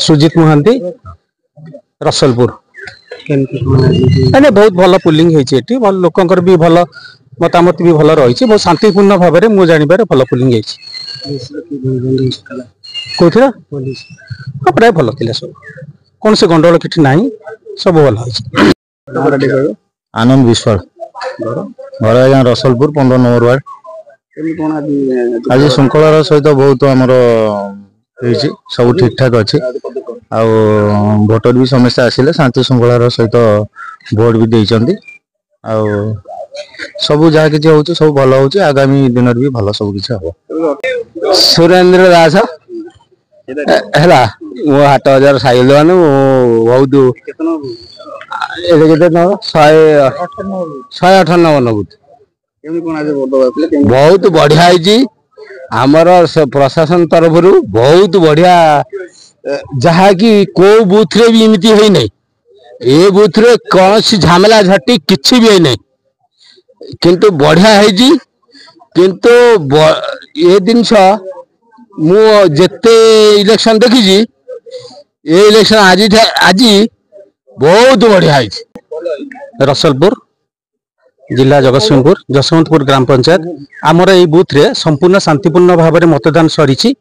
सुजित महांती रसलपुर बहुत भल पुलिंग होती लोकंर भी भल मतामत भी भल रही बहुत शांतिपूर्ण भाव में मुझे जानवर भल पुलिंग कौन प्राय भल थी सब कौन से गंडगोल किसी ना सब भल आनंद विश्वाल घर आज्ञा रसलपुर 15 नंबर वार्ड आज श्रृंखलार सहित बहुत आमर सब ठीक ठाक अच्छे भोटर भी समस्या आसिले शांति श्रृंखलार सहित भोट भी देइचंदी सब जहाँ कि हो सब भल हो आगामी दिन भी भल सब किसी हम सुरेंद्र दास है मो 8,000 साइल बहुत 198 बहुत बढ़िया आमर प्रशासन तरफ बहुत बढ़िया जहा कि को बूथ रे भी इमती है नहीं ए बूथ रे कौन सी झमेला झटी किछि भी है नहीं किंतु बढ़िया है किंतु ये जिनस मु जेते इलेक्शन देखी ये इलेक्शन आज बहुत बढ़िया है रसलपुर जिला जगतसिंहपुर ग्राम पंचायत आमर ये बूथ रे संपूर्ण शांतिपूर्ण भाव में मतदान सरी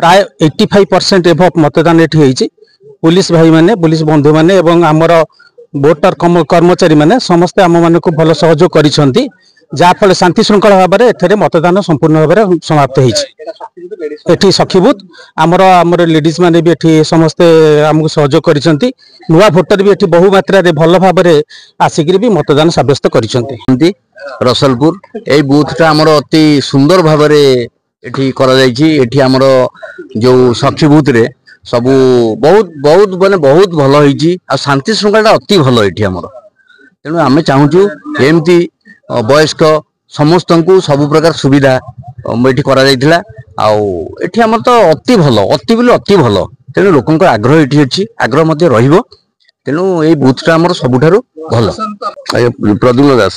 प्राय 85% एभव मतदान ये पुलिस भाई माने पुलिस बंधु माने एवं आमर वोटर कर्मचारी माने समस्ते आम मान को भल सहयोग करिसेंती जाफल शांति श्रृंखला भाव में एथरे मतदान संपूर्ण भाव में समाप्त होती सखीबूथ आमर लेडीज माने भी एठी समस्ते आमको सहयोग करिसेंती नुआ भोटर भी एठी बहु मात्रा रे भल भाव में आसिक भी मतदान सब्यस्त करिसेंती रसलपुर ए बूथ आमर अति सुंदर भाव में एठी करा जायछि एठी आमर जो सखीबूथ रे सबू बहुत बहुत माने बहुत भल होईछि आ शांति श्रृंखला अति भल एठी आमर तेणु आमे चाहूछु एमती वयस्क समस्त को सब प्रकार सुविधा ये करा जायथिला एठी आमर तो अति भल अति बोले अति भल तेणु लोकंकर आग्रह ये अच्छी आग्रह मध्य रहिबो तेणु ये बूथटा आमर सबुठारु भल प्रद्युम्न दास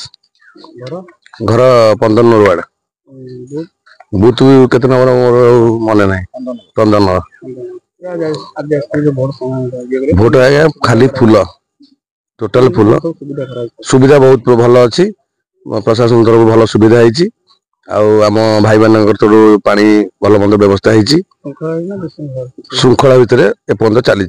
घर 15 नंबर वार्ड बूथ केते नंबर मन ना 15 नंबर भोट आया खाली फूल टोटाल फूल सुविधा बहुत भल अच्छी प्रशासन तरफ भल सुविधा है आम भाई मान पानी भल मंद व्यवस्था है श्रृंखला भितर एपर्यंत चली।